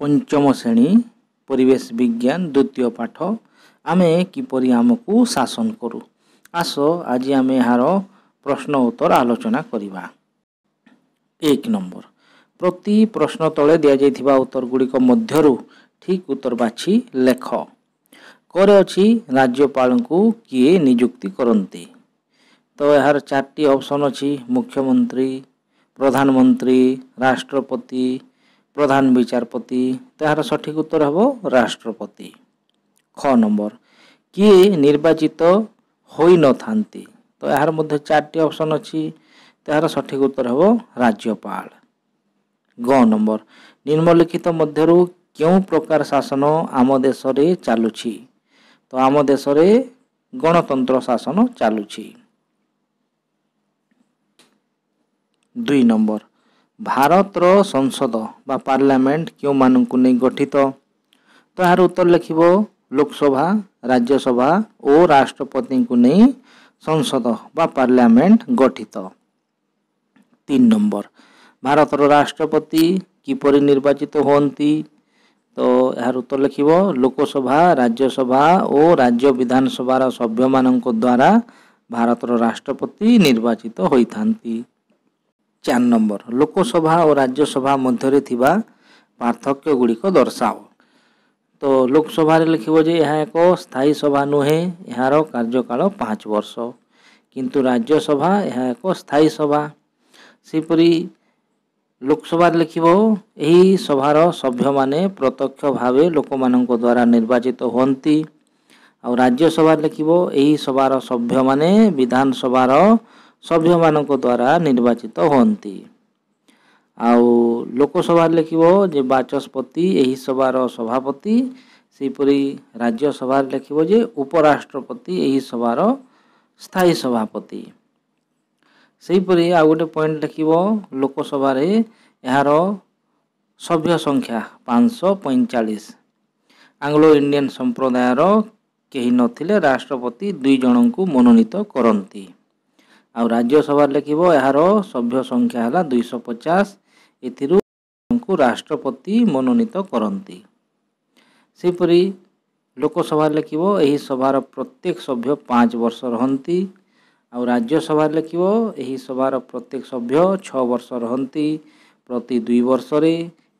पंचम श्रेणी परिवेश विज्ञान द्वितीय पाठ आमे किपरि आमको शासन करू। आस आज आमे यार प्रश्न उत्तर आलोचना करिबा। 1 नंबर प्रति प्रश्न तले दिया जाइथिबा उत्तर गुड़िक मध्यरु ठीक उत्तर बाछि लेख। करे अछि राज्यपाल को किए नियुक्ति करंती। तो यार 4टी ऑप्शन अछि मुख्यमंत्री, प्रधानमंत्री, राष्ट्रपति, प्रधान विचारपति। तो यार सठिक उत्तर हबो राष्ट्रपति। ख नंबर किए निर्वाचित होई न थांती। तो यार मध्य 4टी ऑप्शन अछि। तो यार सठिक उत्तर हबो राज्यपाल। ग नंबर निम्नलिखित मध्यरु क्यों प्रकार शासन आम देश रे चालुछि। तो आम देश रे गणतंत्र शासन चालुछि। 2 नंबर भारत रो संसद बा पार्लियामेंट क्यों मानकु नै गठित। तो यार उत्तर लिखिबो लोकसभा, राज्यसभा और राष्ट्रपति को नै संसद बा पार्लियामेंट गठित। 3 नंबर भारत रो राष्ट्रपति किपरि निर्वाचित होंती। तो यार उत्तर लिखिबो लोकसभा, राज्यसभा और राज्य विधानसभा रो सभ्य मानक द्वारा भारत रो राष्ट्रपति निर्वाचित होई थांती। 4 नंबर लोकसभा और राज्यसभा मध्य थिबा पार्थक्य गुड़िक दर्शाओ। तो लोकसभा रे लिखिबो जे यह एक स्थायी सभा नुहे, यार कार्यकाल 5 वर्ष। किंतु राज्यसभा यह एक स्थायी सभा। सेपरी लोकसभा रे लिखिबो एही सभार सभ्य माने प्रत्यक्ष भावे लोक मानक द्वारा निर्वाचित होंती। और राज्यसभा रे लिखिबो एही सभार सभ्य माने विधानसभार सभ्य मानक द्वारा निर्वाचित होंती। आउ लोकसभा लिखिबो जे बाचस्पति एही सभार सभापति। सेपरी राज्यसभा लिखिबो जे उपराष्ट्रपति एही सभार स्थायी सभापति। सेपरी आ गोटे पॉइंट लिखिबो लोकसभा रे यार सभ्य संख्या 545। आंग्लो इंडियन संप्रदायर केही नथिले राष्ट्रपति 2 जन को मनोनीत करंती। आ राज्यसभा लिखिबो यार सभ्य संख्या हला 250। एथिरु को राष्ट्रपति मनोनीत करंती। सेपरी लोकसभा लिखिबो एही सभार प्रत्येक सभ्य 5 वर्ष रहंती। और राज्यसभा लिखिबो एही सभार प्रत्येक सभ्य 6 वर्ष रहंती। प्रति 2 वर्ष रे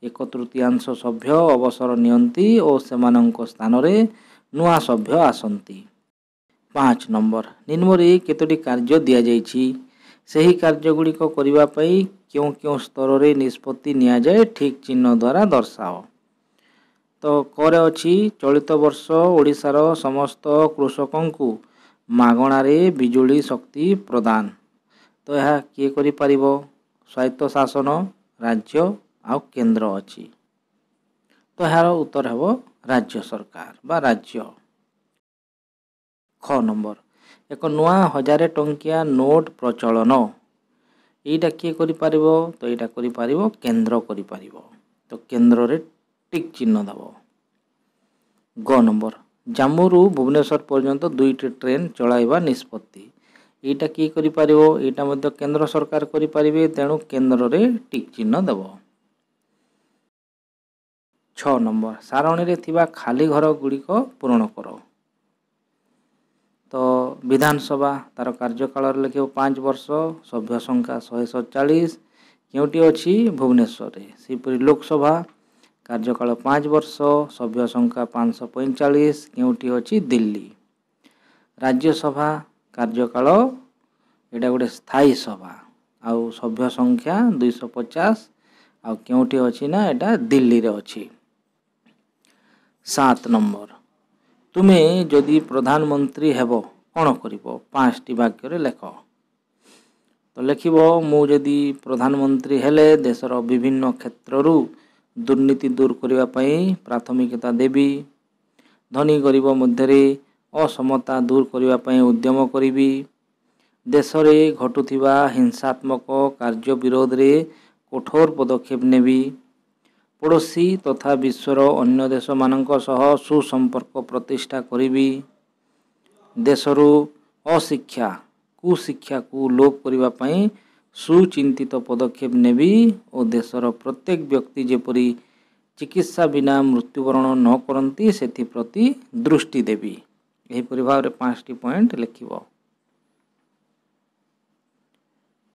1/3 सभ्य अवसर नियंती और सेमानंक स्थान रे नुआ सभ्य आसंती। 5 नंबर निम्न रे केतोटी कार्य दिया जाइछि। सही कार्य गुड़िक करिबा पई क्यों क्यों स्तर रे निष्पत्ति निया जाए ठीक चिन्ह द्वारा दर्शाओ। तो करे अछि चलित वर्ष ओडिशार समस्त कृषकों को मागणा रे बिजुली शक्ति प्रदान। तो यह किए करि परिबो स्वायत्त शासन, राज्य आ केंद्र अछि। तो यार उत्तर हेबो राज्य सरकार बा राज्य। ख नंबर एक नुआ 1000 टंकिया नोट प्रचलन। एटा किए करि परिबो। तो एटा करि परिबो केंद्र करि परिबो। तो केंद्र रे टिक चिन्ह दबो। ग नंबर जाम्मू भुवनेश्वर पर्यंत 2टी ट्रेन चलाइबा निष्पत्ति। एटा किए करि परिबो। एटा मध्य केंद्र सरकार करि परिबे तेणु केंद्र रे टिक चिन्ह दबो। 6 नंबर सारणी रे थिबा खाली घर गुड़िक पूर्ण करो। तो विधानसभा तार कार्यकाल लिखिबो 5 वर्ष, सभ्य संख्या 147 केउटी अछि भुवनेश्वर रे। सेपरि लोकसभा कार्यकाल 5 वर्ष, सभ्य संख्या 545 केउटी अछि दिल्ली। राज्यसभा कार्यकाल एटा गोटे स्थायी सभा आउ सभ्य संख्या 250 आउ केउटी अछि ना एटा दिल्ली रे अछि। 7 नंबर तुमे जदि प्रधानमंत्री हेबो कोन करिवो 5टी वाक्य रे लेख। तो लिखिबो मु जदि प्रधानमंत्री हेले देशर विभिन्न क्षेत्ररु दुर्नीति दूर करिवा पई प्राथमिकता देबी। धनी गरीब मध्य रे असमता दूर करिवा पई उद्यम करिबी। देश रे घटुथिबा हिंसात्मक कार्य विरोध रे कठोर पदक्षेप नेबी। पड़ोसी तथा विश्वर अन्य देश मानक सह सुसंपर्क प्रतिष्ठा करिबी। देशरु अशिक्षा कुशिक्षा को लोप करिवा पई सुचिंतित पदक्षेप नेबी और देशर प्रत्येक व्यक्ति जेपरी ଚିକିତ୍ସା ବିନା ମୃତ୍ୟୁବରଣ ନ କରନ୍ତି ସେଥିପ୍ରତି ଦୃଷ୍ଟି ଦେବି। ଏହିପରି ଭାବରେ 5ଟି ପଏଣ୍ଟ ଲେଖିବ।